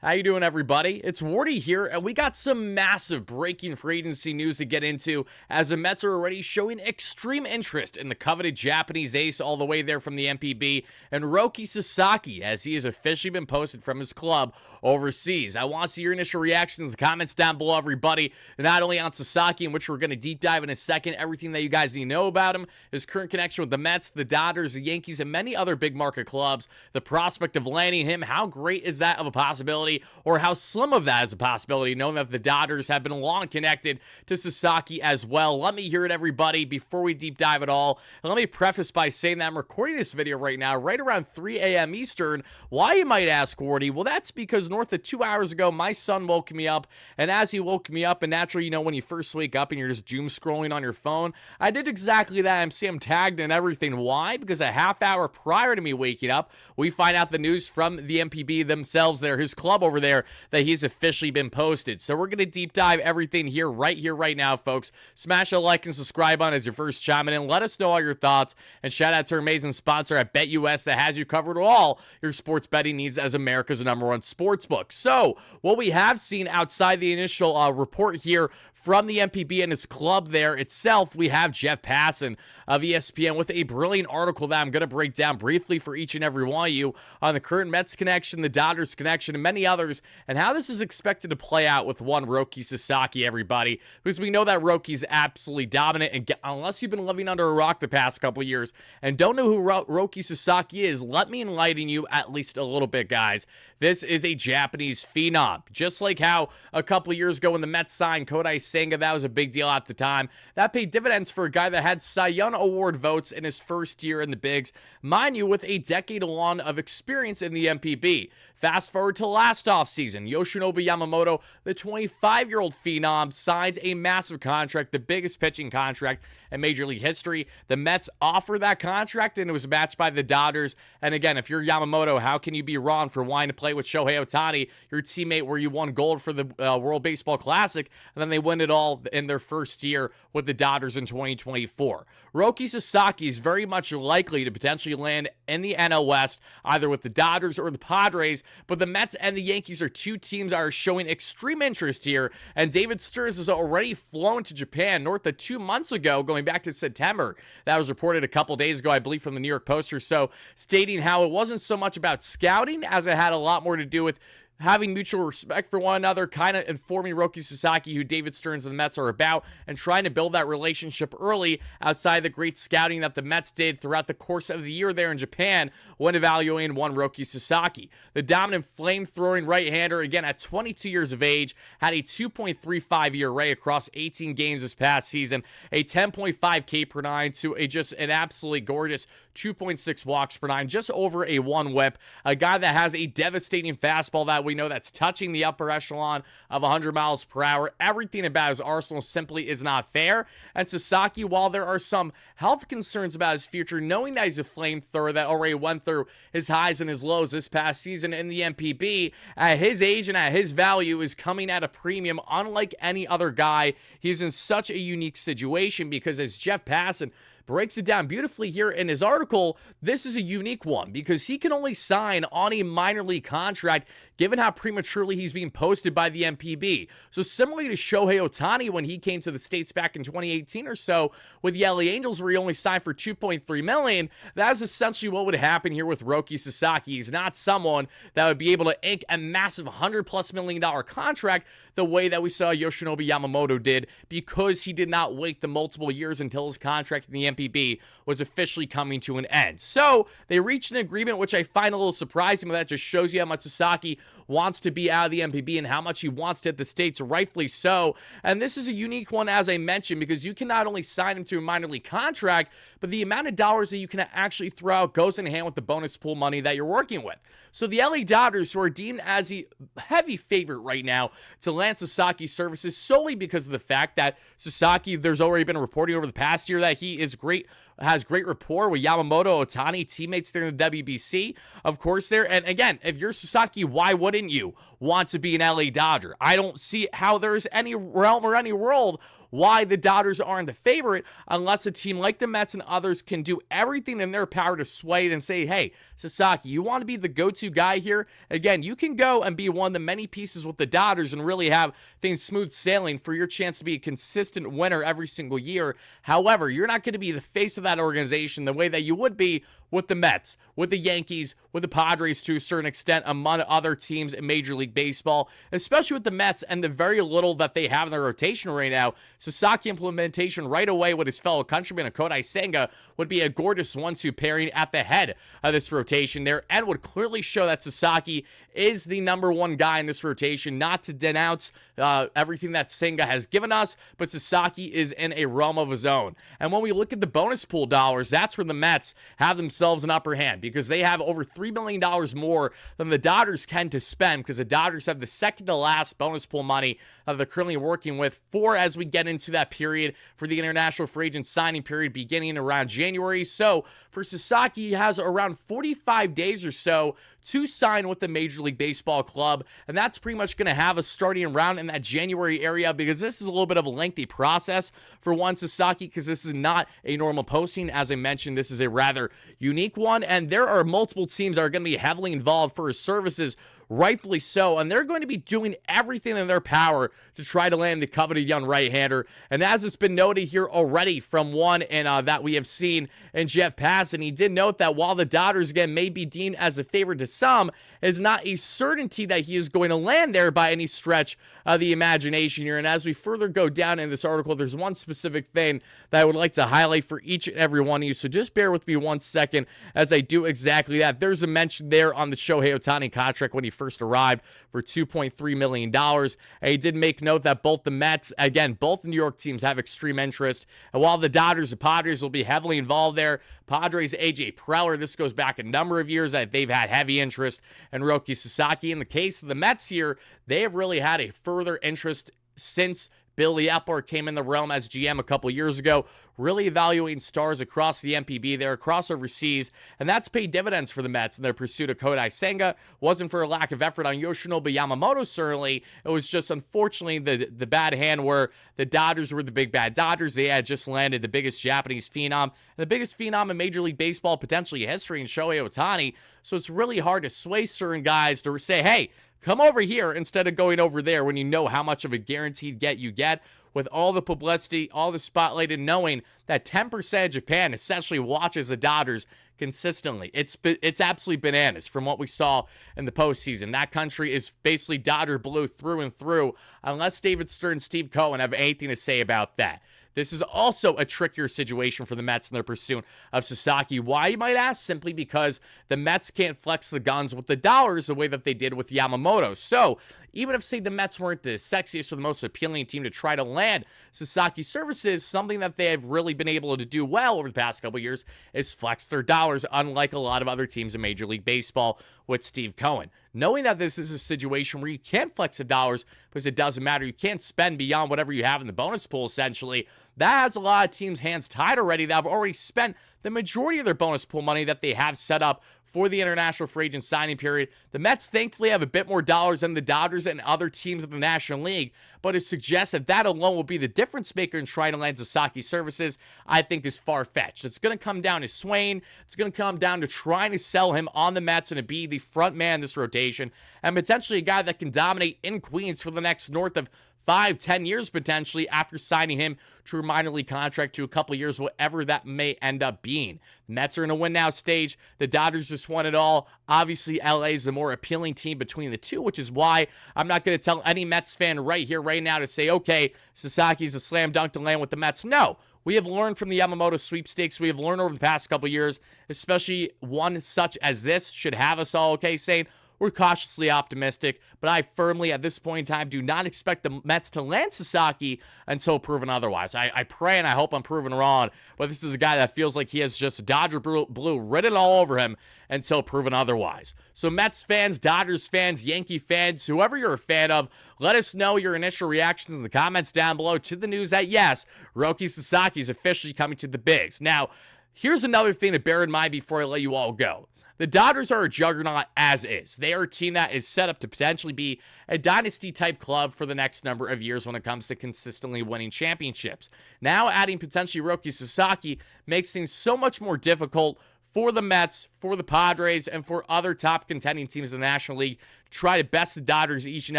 How you doing, everybody? It's Wardy here, and we got some massive breaking free agency news to get into, as the Mets are already showing extreme interest in the coveted Japanese ace all the way there from the NPB, and Roki Sasaki, as he has officially been posted from his club overseas. I want to see your initial reactions in the comments down below, everybody, not only on Sasaki, in which we're going to deep dive in a second, everything that you guys need to know about him, his current connection with the Mets, the Dodgers, the Yankees, and many other big market clubs, the prospect of landing him, how great is that of a possibility, or how slim of that is a possibility, knowing that the Dodgers have been long connected to Sasaki as well. Let me hear it, everybody, before we deep dive at all. And let me preface by saying that I'm recording this video right now, right around 3 a.m. Eastern. Why, you might ask, Wardy? Well, that's because north of 2 hours ago, my son woke me up, and as he woke me up, and naturally, you know, when you first wake up and you're just doom scrolling on your phone, I did exactly that. I'm tagged and everything. Why? Because a half hour prior to me waking up, we find out the news from the NPB themselves there, his club over there, that he's officially been posted. So we're going to deep dive everything here, right now, folks. Smash a like and subscribe on as your first chiming in. Let us know all your thoughts, and shout out to our amazing sponsor at BetUS that has you covered all your sports betting needs as America's #1 sportsbook. So what we have seen outside the initial report here from the NPB and his club there itself, we have Jeff Passan of ESPN with a brilliant article that I'm going to break down briefly for each and every one of you on the current Mets connection, the Dodgers connection, and many others, and how this is expected to play out with one Roki Sasaki, everybody, because we know that Roki's absolutely dominant, and unless you've been living under a rock the past couple years and don't know who Roki Sasaki is, let me enlighten you at least a little bit, guys. This is a Japanese phenom, just like how a couple years ago when the Mets signed Kodai Senga, that was a big deal at the time. That paid dividends for a guy that had Cy Young Award votes in his first year in the bigs, mind you, with a decade-long of experience in the NPB. Fast forward to last offseason, Yoshinobu Yamamoto, the 25-year-old phenom, signs a massive contract, the biggest pitching contract in Major League history. The Mets offer that contract, and it was matched by the Dodgers. And again, if you're Yamamoto, how can you be wrong for wanting to play with Shohei Ohtani, your teammate, where you won gold for the World Baseball Classic, and then they win it all in their first year with the Dodgers in 2024. Roki Sasaki is very much likely to potentially land in the NL West, either with the Dodgers or the Padres, but the Mets and the Yankees are two teams that are showing extreme interest here, and David Stearns has already flown to Japan north of 2 months ago, going back to September. That was reported a couple days ago, I believe, from the New York Post or so, stating how it wasn't so much about scouting as it had a lot more to do with having mutual respect for one another, kind of informing Roki Sasaki who David Stearns and the Mets are about, and trying to build that relationship early outside the great scouting that the Mets did throughout the course of the year there in Japan when evaluating one Roki Sasaki. The dominant flame-throwing right-hander, again at 22 years of age, had a 2.35 ERA across 18 games this past season, a 10.5 K per nine to just an absolutely gorgeous 2.6 walks per nine, just over a 1 whip, a guy that has a devastating fastball that we know that's touching the upper echelon of 100 miles per hour. Everything about his arsenal simply is not fair. And Sasaki, while there are some health concerns about his future, knowing that he's a flamethrower that already went through his highs and his lows this past season in the NPB, at his age and at his value is coming at a premium unlike any other guy. He's in such a unique situation because, as Jeff Passan breaks it down beautifully here in his article, this is a unique one because he can only sign on a minor league contract given how prematurely he's being posted by the NPB. So similarly to Shohei Ohtani when he came to the States back in 2018 or so with the LA Angels, where he only signed for $2.3 million, that is essentially what would happen here with Roki Sasaki. He's not someone that would be able to ink a massive $100+ million contract the way that we saw Yoshinobu Yamamoto did, because he did not wait the multiple years until his contract in the NPB was officially coming to an end. So they reached an agreement, which I find a little surprising, but that just shows you how much Sasaki wants to be out of the NPB and how much he wants to hit the States, rightfully so. And this is a unique one, as I mentioned, because you can not only sign him to a minor league contract, but the amount of dollars that you can actually throw out goes in hand with the bonus pool money that you're working with. So the LA Dodgers, who are deemed as a heavy favorite right now to land Sasaki's services solely because of the fact that Sasaki, there's already been reporting over the past year that he is great has great rapport with Yamamoto, Ohtani, teammates there in the WBC, of course, there. And again, if you're Sasaki, why wouldn't you want to be an LA Dodger? I don't see how there's any realm or any world why the Dodgers aren't the favorite unless a team like the Mets and others can do everything in their power to sway it and say, hey, Sasaki, you want to be the go-to guy here? Again, you can go and be one of the many pieces with the Dodgers and really have things smooth sailing for your chance to be a consistent winner every single year. However, you're not going to be the face of that organization the way that you would be with the Mets, with the Yankees, with the Padres to a certain extent, among other teams in Major League Baseball, especially with the Mets and the very little that they have in their rotation right now. Sasaki implementation right away with his fellow countryman Kodai Senga would be a gorgeous 1-2 pairing at the head of this rotation there, and would clearly show that Sasaki is the number one guy in this rotation. Not to denounce everything that Senga has given us, but Sasaki is in a realm of his own. And when we look at the bonus pool dollars, that's where the Mets have themselves an upper hand, because they have over $3 million more than the Dodgers can to spend, because the Dodgers have the second to last bonus pool money that they're currently working with for as we get into that period for the international free agent signing period beginning around January. So for Sasaki, he has around 45 days or so to sign with the Major League Baseball club, and that's pretty much going to have us starting around in that January area, because this is a little bit of a lengthy process for one Sasaki, because this is not a normal posting. As I mentioned, this is a rather unique one, and there are multiple teams that are going to be heavily involved for his services, rightfully so, and they're going to be doing everything in their power to try to land the coveted young right-hander. And as it's been noted here already from one and that we have seen in Jeff Passan, he did note that while the Dodgers again may be deemed as a favorite to some, is not a certainty that he is going to land there by any stretch of the imagination here. And as we further go down in this article, there's one specific thing that I would like to highlight for each and every one of you, so just bear with me 1 second as I do exactly that. There's a mention there on the Shohei Ohtani contract when he first arrived for $2.3 million. And he did make note that both the Mets, again, both the New York teams have extreme interest. And while the Dodgers and Padres will be heavily involved there, Padres AJ Preller, this goes back a number of years that they've had heavy interest in Roki Sasaki. In the case of the Mets here, they have really had a further interest since Billy Epler came in the realm as GM a couple years ago, really evaluating stars across the NPB there, across overseas, and that's paid dividends for the Mets in their pursuit of Kodai Senga. Wasn't for a lack of effort on Yoshinobu Yamamoto, certainly. It was just, unfortunately, the bad hand where the Dodgers were the big bad Dodgers. They had just landed the biggest Japanese phenom, and the biggest phenom in Major League Baseball, potentially history, in Shohei Ohtani. So it's really hard to sway certain guys to say, hey, come over here instead of going over there, when you know how much of a guaranteed get you get with all the publicity, all the spotlight, and knowing that 10% of Japan essentially watches the Dodgers consistently. It's absolutely bananas from what we saw in the postseason. That country is basically Dodger blue through and through, unless David Stern and Steve Cohen have anything to say about that. This is also a trickier situation for the Mets in their pursuit of Sasaki. Why, you might ask? Simply because the Mets can't flex the guns with the dollars the way that they did with Yamamoto. So even if, say, the Mets weren't the sexiest or the most appealing team to try to land Sasaki services, something that they have really been able to do well over the past couple of years is flex their dollars, unlike a lot of other teams in Major League Baseball with Steve Cohen. Knowing that this is a situation where you can't flex the dollars because it doesn't matter, you can't spend beyond whatever you have in the bonus pool, essentially, that has a lot of teams' hands tied already that have already spent the majority of their bonus pool money that they have set up for the international free agent signing period. The Mets thankfully have a bit more dollars than the Dodgers and other teams in the National League, but it suggests that that alone will be the difference maker in trying to land Sasaki services, I think is far-fetched. It's going to come down to Swain. It's going to come down to trying to sell him on the Mets and to be the front man in this rotation, and potentially a guy that can dominate in Queens for the next north of 5-10 years potentially after signing him to a minor league contract to a couple years, whatever that may end up being. The Mets are in a win now stage. The Dodgers just won it all. Obviously, LA is the more appealing team between the two, which is why I'm not going to tell any Mets fan right here, right now to say, okay, Sasaki's a slam dunk to land with the Mets. No. We have learned from the Yamamoto sweepstakes. We have learned over the past couple years, especially one such as this should have us all okay saying, we're cautiously optimistic, but I firmly, at this point in time, do not expect the Mets to land Sasaki until proven otherwise. I pray and I hope I'm proven wrong, but this is a guy that feels like he has just Dodger blue written all over him until proven otherwise. So Mets fans, Dodgers fans, Yankee fans, whoever you're a fan of, let us know your initial reactions in the comments down below to the news that, yes, Roki Sasaki is officially coming to the bigs. Now, Here's another thing to bear in mind before I let you all go. The Dodgers are a juggernaut as is. They are a team that is set up to potentially be a dynasty-type club for the next number of years when it comes to consistently winning championships. Now, adding potentially Roki Sasaki makes things so much more difficult for the Mets, for the Padres, and for other top contending teams in the National League to try to best the Dodgers each and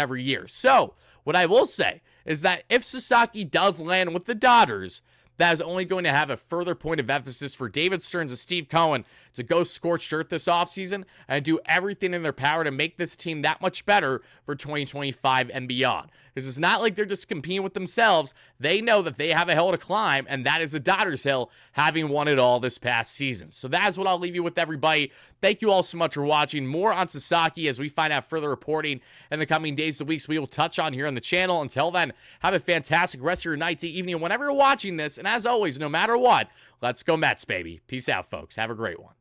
every year. So, what I will say is that if Sasaki does land with the Dodgers, that is only going to have a further point of emphasis for David Stearns and Steve Cohen to go scorched earth this offseason and do everything in their power to make this team that much better for 2025 and beyond. Because it's not like they're just competing with themselves. They know that they have a hill to climb, and that is the Dodgers hill, having won it all this past season. So that is what I'll leave you with, everybody. Thank you all so much for watching. More on Sasaki as we find out further reporting in the coming days and weeks we will touch on here on the channel. Until then, have a fantastic rest of your night to evening whenever you're watching this. And as always, no matter what, let's go Mets, baby. Peace out, folks. Have a great one.